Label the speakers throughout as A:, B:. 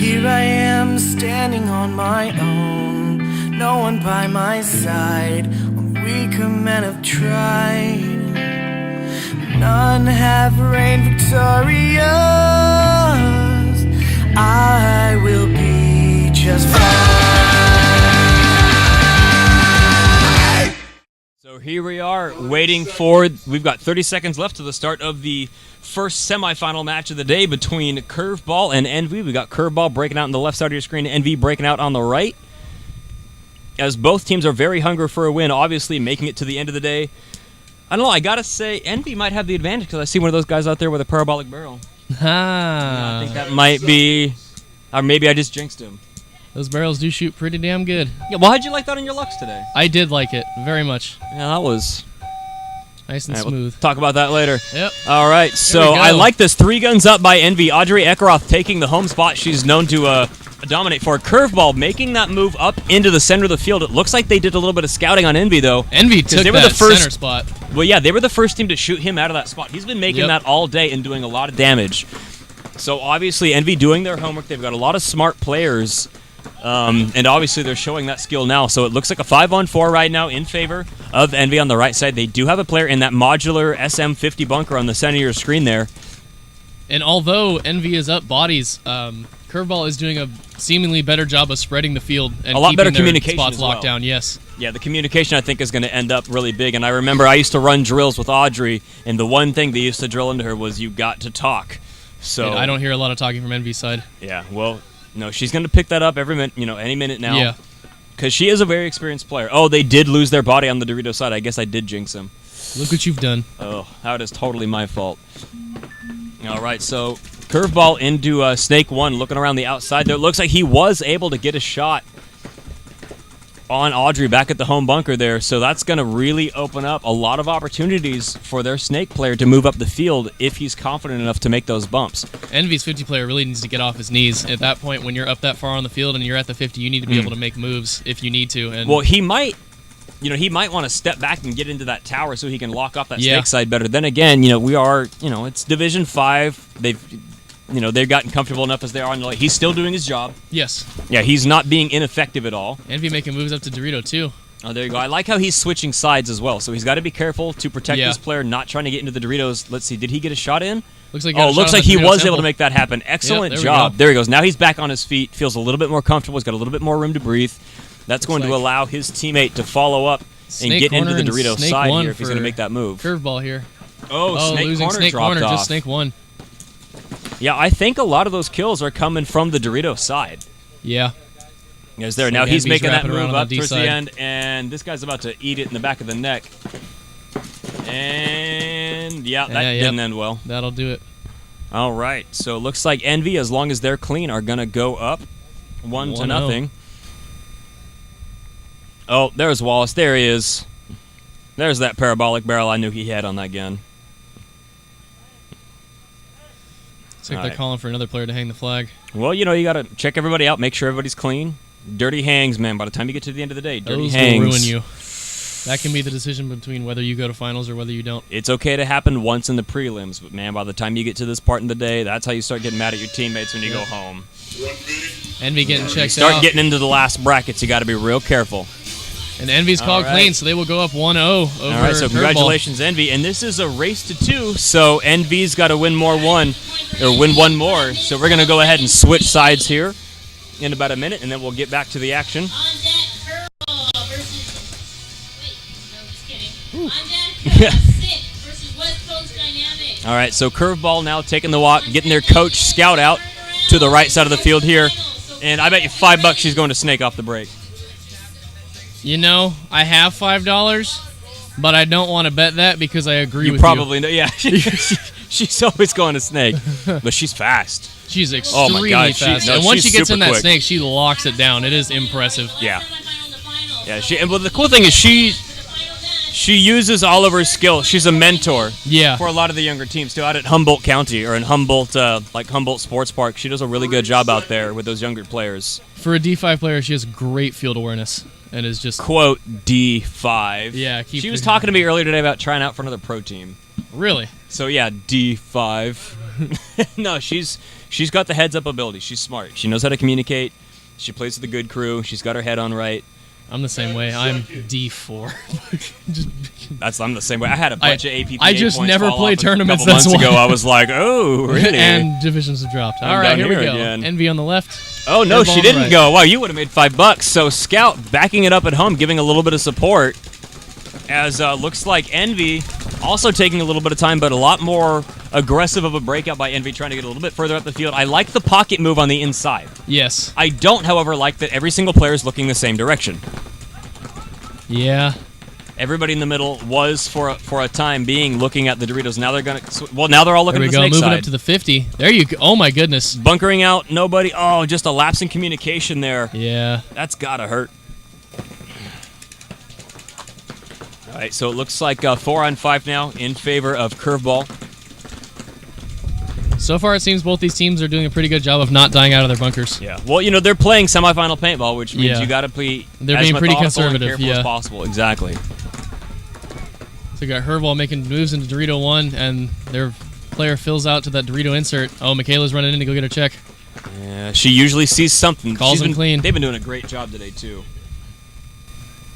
A: Here I am standing on my own, no one by my side. Only weaker men have tried, none have reigned victorious. I will be just fine.
B: So here we are waiting for, we've got 30 seconds left to the start of the first semifinal match of the day between Curveball and Envy. We got Curveball breaking out on the left side of your screen, Envy breaking out on the right. As both teams are very hungry for a win, obviously making it to the end of the day. I don't know, I gotta say, Envy might have the advantage because I see one of those guys out there with a parabolic barrel. Yeah, I think that might be, or maybe I just jinxed him.
C: Those barrels do shoot pretty damn good.
B: Yeah, well, how'd you like that on your Lux today?
C: I did like it very much.
B: Yeah, that was
C: nice and
B: right,
C: smooth.
B: We'll talk about that later.
C: Yep.
B: All right, so I like this 3 guns up by Envy. Audrey Ekaroth taking the home spot she's known to dominate for. Curveball making that move up into the center of the field. It looks like they did a little bit of scouting on Envy, though.
C: Envy took that center spot.
B: Well, yeah, they were the first team to shoot him out of that spot. He's been making that all day and doing a lot of damage. So obviously, Envy doing their homework. They've got a lot of smart players, and obviously they're showing that skill now. So it looks like a 5-on-4 right now in favor of Envy on the right side. They do have a player in that modular SM50 bunker on the center of your screen there.
C: And although Envy is up bodies, Curveball is doing a seemingly better job of spreading the field and
B: a lot better
C: keeping
B: communication
C: their spots
B: as well.
C: locked down. Yes.
B: Yeah, the communication I think is going to end up really big. And I remember I used to run drills with Audrey, and the one thing they used to drill into her was you got to talk. So
C: and I don't hear a lot of talking from Envy's side.
B: Yeah, well, no, she's going to pick that up every minute, any minute now.
C: Yeah.
B: Because she is a very experienced player. Oh, they did lose their body on the Dorito side. I guess I did jinx them.
C: Look what you've done.
B: Oh, that is totally my fault. All right, so Curveball into Snake 1, looking around the outside there. It looks like he was able to get a shot on Audrey back at the home bunker there, so that's going to really open up a lot of opportunities for their Snake player to move up the field if he's confident enough to make those bumps.
C: Envy's 50 player really needs to get off his knees. At that point, when you're up that far on the field and you're at the 50, you need to be able to make moves if you need to. And
B: well, he might want to step back and get into that tower so he can lock off that Snake side better. Then again, we are, it's Division 5. They've gotten comfortable enough as they are. And he's still doing his job.
C: Yes.
B: Yeah, he's not being ineffective at all.
C: Envy making moves up to Dorito, too.
B: Oh, there you go. I like how he's switching sides as well. So he's got to be careful to protect this player, not trying to get into the Doritos. Let's see. Did he get a shot in?
C: Looks like
B: he was able to make that happen. Excellent job. There he goes. Now he's back on his feet. Feels a little bit more comfortable. He's got a little bit more room to breathe. That's going to allow his teammate to follow up and get into the Dorito side here if he's going to make that move.
C: Curveball here.
B: Oh, Snake
C: losing
B: corner
C: Snake
B: dropped
C: corner,
B: off.
C: just Snake 1.
B: Yeah, I think a lot of those kills are coming from the Dorito side.
C: Yeah.
B: Yes, there. Now he's making that move up towards the end, and this guy's about to eat it in the back of the neck. And, that didn't end well.
C: That'll do it.
B: All right, so it looks like Envy, as long as they're clean, are going to go up 1-0. Oh, there's Wallace. There he is. There's that parabolic barrel I knew he had on that gun.
C: Looks like they're calling for another player to hang the flag.
B: Well, you got to check everybody out, make sure everybody's clean. Dirty hangs, man. By the time you get to the end of the day, dirty hangs
C: will ruin you. That can be the decision between whether you go to finals or whether you don't.
B: It's okay to happen once in the prelims, but, man, by the time you get to this part in the day, that's how you start getting mad at your teammates when you go home.
C: Envy getting checked out.
B: Start getting into the last brackets, you got to be real careful.
C: And Envy's called clean, so they will go up 1-0 over
B: All right, so congratulations, Envy. And this is a race to 2, so Envy's got to win one more. So we're going to go ahead and switch sides here in about a minute, and then we'll get back to the action. All right, so Curveball now taking the walk, getting their coach Scout out to the right side of the field here. And I bet you $5 she's going to Snake off the break.
C: I have $5, but I don't want to bet that because I agree with you.
B: You probably know. Yeah, she's always going to Snake, but she's fast.
C: She's extremely fast. And once she gets in that
B: quick.
C: Snake, she locks it down. It is impressive.
B: Yeah. Yeah, well, the cool thing is she uses all of her skills. She's a mentor for a lot of the younger teams, too, out at Humboldt County or in Humboldt, Humboldt Sports Park. She does a really good job out there with those younger players.
C: For a D5 player, she has great field awareness and is just...
B: Quote, D5.
C: Yeah.
B: She was talking to me earlier today about trying out for another pro team.
C: Really?
B: So, yeah, D5. No, she's She's got the heads-up ability. She's smart. She knows how to communicate. She plays with the good crew. She's got her head on right.
C: I'm the same way. I'm D4.
B: I'm the same way. I had a bunch of APPA
C: I just
B: points
C: never
B: fall
C: play
B: off
C: tournaments.
B: A couple
C: That's
B: months
C: why.
B: ago, I was like, oh, really?
C: And divisions have dropped.
B: I'm
C: All right,
B: down
C: here we
B: here
C: go.
B: again.
C: Envy on the left.
B: Oh, no,
C: Curveball
B: she
C: on the
B: didn't
C: right.
B: go. Wow, you would have made $5. So Scout backing it up at home, giving a little bit of support. As looks like Envy also taking a little bit of time, but a lot more aggressive of a breakout by Envy, trying to get a little bit further up the field. I like the pocket move on the inside.
C: Yes.
B: I don't, however, like that every single player is looking the same direction.
C: Yeah.
B: Everybody in the middle was for a time being looking at the Doritos. Now they're gonna. Well, now they're all looking
C: There
B: at
C: we
B: the
C: go.
B: snake
C: Moving
B: side.
C: up to the 50. There you go. Oh my goodness.
B: Bunkering out. Nobody. Oh, just a lapse in communication there.
C: Yeah.
B: That's gotta hurt. All right, so it looks like 4 on 5 now in favor of Curveball.
C: So far, it seems both these teams are doing a pretty good job of not dying out of their bunkers.
B: Yeah. Well, they're playing semifinal paintball, which means
C: Yeah.
B: you got to be
C: They're
B: as
C: being pretty
B: methodical and
C: conservative,
B: careful
C: yeah.
B: as possible. Exactly.
C: So we got Curveball making moves into Dorito 1, and their player fills out to that Dorito insert. Oh, Michaela's running in to go get her check.
B: Yeah, she usually sees something.
C: Calls them clean.
B: They've been doing a great job today too.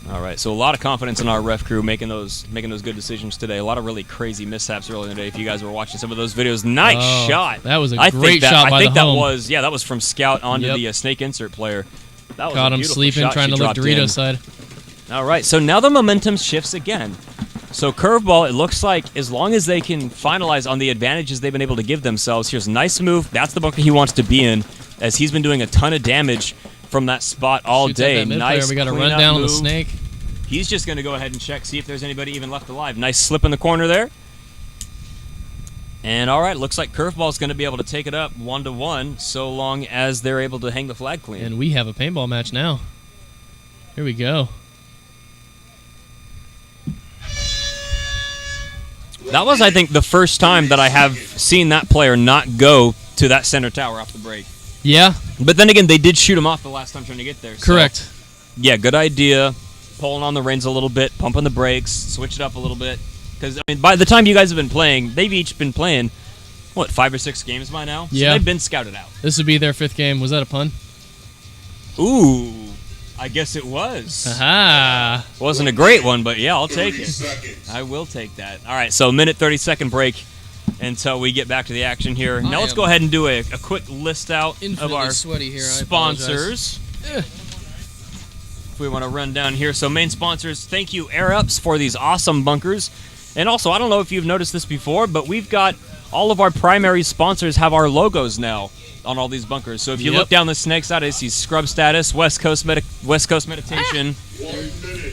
B: All right, so a lot of confidence in our ref crew making those good decisions today. A lot of really crazy mishaps earlier in the day. If you guys were watching some of those videos, nice shot.
C: That was a
B: I
C: great
B: think that,
C: shot by
B: I think
C: the
B: that
C: home.
B: was from Scout onto
C: Yep.
B: the snake insert player. That was
C: Caught
B: a
C: him
B: beautiful
C: sleeping,
B: shot
C: trying
B: she
C: to lift
B: dropped
C: Dorito
B: in.
C: side.
B: All right, so now the momentum shifts again. So Curveball, it looks like as long as they can finalize on the advantages they've been able to give themselves, here's a nice move. That's the bunker he wants to be in, as he's been doing a ton of damage from that spot all
C: Shoots at
B: day.
C: that mid
B: Nice
C: player. We got a run
B: cleanup
C: down on the
B: move.
C: snake.
B: He's just going to go ahead and check, see if there's anybody even left alive. Nice slip in the corner there. And all right, looks like Curveball's going to be able to take it up 1-1 so long as they're able to hang the flag clean.
C: And we have a paintball match now. Here we go.
B: That was, I think, the first time that I have seen that player not go to that center tower off the break.
C: Yeah,
B: But then again, they did shoot him off the last time trying to get there. So,
C: correct.
B: yeah, good idea. Pulling on the reins a little bit, pumping the brakes, switch it up a little bit. Because, by the time you guys have been playing, they've each been playing, 5 or 6 games by now?
C: Yeah.
B: So they've been scouted out.
C: This would be their 5th game. Was that a pun?
B: Ooh, I guess it was.
C: Aha!
B: Wasn't a great one, but yeah, I'll take it. I will take that. All right, so a minute, 30-second break until we get back to the action here. Now let's go ahead and do a quick list out of our
C: sweaty here.
B: sponsors. If we want to run down here. So main sponsors, thank you Air Ups for these awesome bunkers. And also, I don't know if you've noticed this before, but we've got all of our primary sponsors have our logos now on all these bunkers. So if you look down the snake side, I see Scrub Status, West Coast Meditation,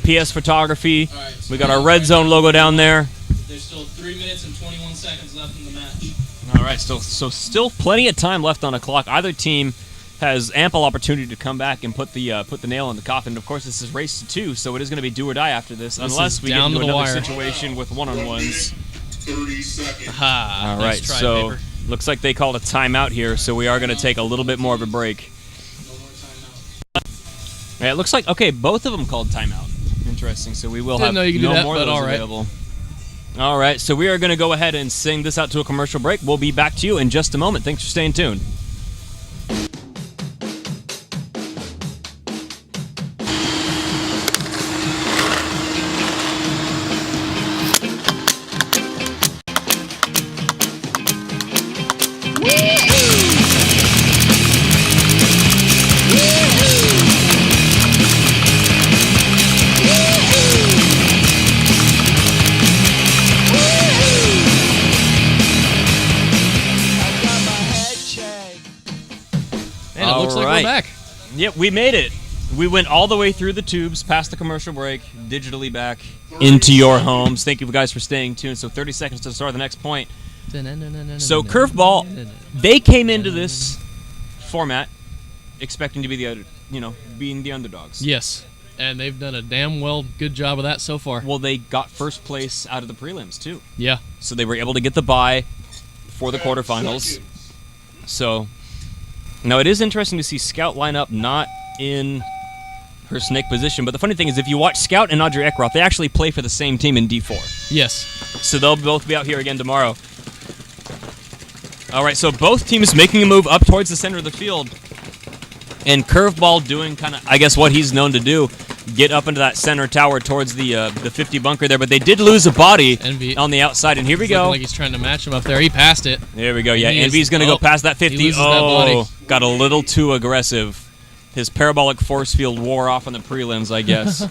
B: PS Photography. We got our Red Zone logo down there.
C: There's still 3 minutes and 21 seconds left in the match.
B: All right, still plenty of time left on the clock. Either team has ample opportunity to come back and put the nail in the coffin. Of course, this is race to 2, so it is going to be do or die after this, unless we get
C: down
B: into
C: to the
B: another
C: wire.
B: situation with one-on-ones.
D: 30 seconds.
C: Aha!
B: All
C: Nice
B: right,
C: try,
B: so
C: Paper.
B: looks like they called a timeout here, so we are going to take a little bit more of a break. Yeah, it looks like both of them called timeout. Interesting. So we will
C: Didn't
B: have
C: know you could do
B: no
C: that,
B: more of
C: but
B: those
C: all right.
B: available. All right, so we are going to go ahead and sing this out to a commercial break. We'll be back to you in just a moment. Thanks for staying tuned.
C: Man, it looks like
B: right.
C: we're back.
B: Yep, we made it. We went all the way through the tubes, past the commercial break, digitally back into your homes. Thank you guys for staying tuned. So 30 seconds to start the next point. So Curveball, they came into this format expecting to be being the underdogs.
C: Yes, and they've done a damn good job of that so far.
B: Well, they got first place out of the prelims too.
C: Yeah.
B: So they were able to get the bye for the quarterfinals. So now it is interesting to see Scout line up not in her snake position, but the funny thing is if you watch Scout and Audrey Eckroth, they actually play for the same team in D4.
C: Yes.
B: So they'll both be out here again tomorrow. All right, so both teams making a move up towards the center of the field. And Curveball doing kind of, I guess, what he's known to do. Get up into that center tower towards the 50 bunker there. But they did lose a body
C: Envy.
B: on the outside. And here we
C: He's
B: go.
C: looking like he's trying to match him up there. He passed it.
B: There we go. Yeah,
C: And
B: Envy's going to go past that 50.
C: He loses that body.
B: Got a little too aggressive. His parabolic force field wore off on the prelims, I guess.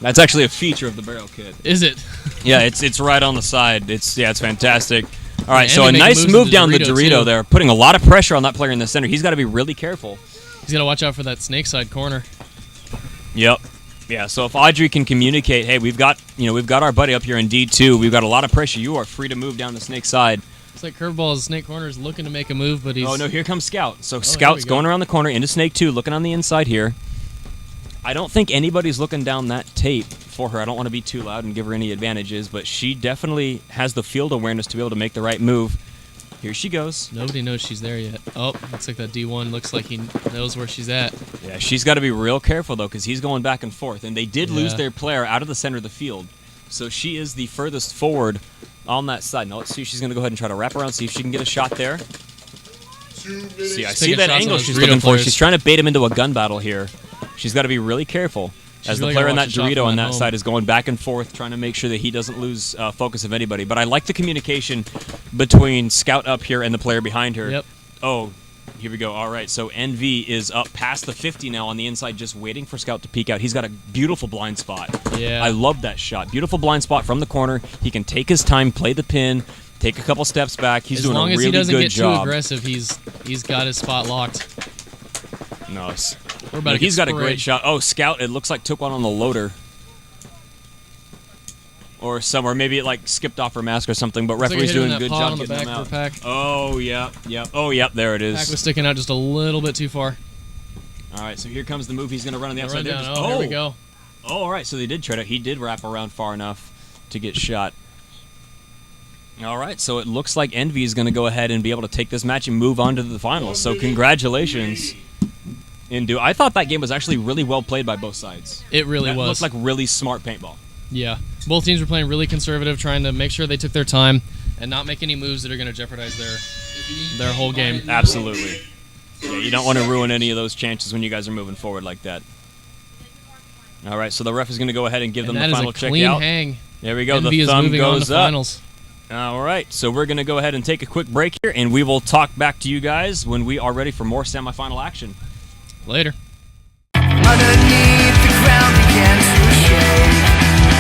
B: That's actually a feature of the barrel kit.
C: Is it?
B: Yeah, it's right on the side. It's fantastic. All right,
C: And
B: so a
C: Envy
B: nice
C: making
B: move
C: moves
B: down the
C: into
B: Dorito
C: too.
B: there, putting a lot of pressure on that player in the center. He's got to be really careful.
C: He's got to watch out for that snake side corner.
B: Yep. Yeah, so if Audrey can communicate, hey, we've got our buddy up here in D2. We've got a lot of pressure. You are free to move down the snake side.
C: It's like Curveball's snake corner is looking to make a move, but he's...
B: Oh, no, here comes Scout. So
C: here
B: Scout's
C: we go.
B: going around the corner into snake 2, looking on the inside here. I don't think anybody's looking down that tape for her. I don't want to be too loud and give her any advantages, but she definitely has the field awareness to be able to make the right move. Here she goes.
C: Nobody knows she's there yet. Oh, looks like that D1 looks like he knows where she's at.
B: Yeah, she's got to be real careful, though, because he's going back and forth. And they did lose
C: Yeah.
B: their player out of the center of the field. So she is the furthest forward on that side. Now let's see if she's going to go ahead and try to wrap around, see if she can get a shot there. See, I see
C: taking
B: that
C: shots on
B: angle
C: those
B: she's
C: Dorito
B: looking for.
C: players.
B: She's trying to bait him into a gun battle here. She's got to be really careful. As the
C: really
B: player
C: gotta
B: in that
C: watch the shot
B: Dorito
C: from
B: on
C: that
B: that
C: home.
B: side is going back and forth, trying to make sure that he doesn't lose focus of anybody. But I like the communication between Scout up here and the player behind her.
C: Yep.
B: Oh, here we go. All right, so Envy is up past the 50 now on the inside, just waiting for Scout to peek out. He's got a beautiful blind spot.
C: Yeah.
B: I love that shot. Beautiful blind spot from the corner. He can take his time, play the pin, take a couple steps back. He's
C: As
B: doing
C: long
B: a
C: as
B: really
C: he doesn't
B: good
C: get too
B: job.
C: aggressive, he's got his spot locked.
B: Nice.
C: We're about to
B: He's
C: get
B: got a great
C: sprayed.
B: shot. Oh, Scout, it looks like took one on the loader. Or somewhere. Maybe it like skipped off her mask or something, but
C: Looks like
B: referee's
C: he hit it in
B: doing a
C: that
B: good
C: paw
B: job
C: on the
B: getting
C: back
B: them
C: of her
B: out.
C: pack.
B: Oh, yeah. Oh, yep, there it
C: Pack was
B: is.
C: sticking out just a little bit too far.
B: All right, so here comes the move. He's going to run on the
C: Run
B: outside. there.
C: down.
B: Just-
C: Oh, here we go.
B: Oh, all right, so they did try to. He did wrap around far enough to get shot. All right, so it looks like Envy is going to go ahead and be able to take this match and move on to the finals. So congratulations. I thought that game was actually really well played by both sides.
C: It really
B: That
C: was.
B: looked like really smart paintball.
C: Yeah. Both teams were playing really conservative, trying to make sure they took their time and not make any moves that are going to jeopardize their whole game.
B: Absolutely. Yeah, you don't want to ruin any of those chances when you guys are moving forward like that. All right, so the ref is going to go ahead and give
C: And
B: them
C: that
B: the
C: is
B: final
C: a
B: check
C: clean
B: out.
C: hang.
B: There we go.
C: Envy
B: The
C: is
B: thumb
C: moving on
B: goes
C: to
B: up.
C: finals.
B: All right, so we're going to go ahead and take a quick break here, and we will talk back to you guys when we are ready for more semifinal action.
C: Later.
A: Underneath the ground began to shake.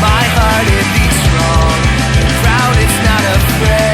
A: My heart it beats strong. The crowd is not afraid.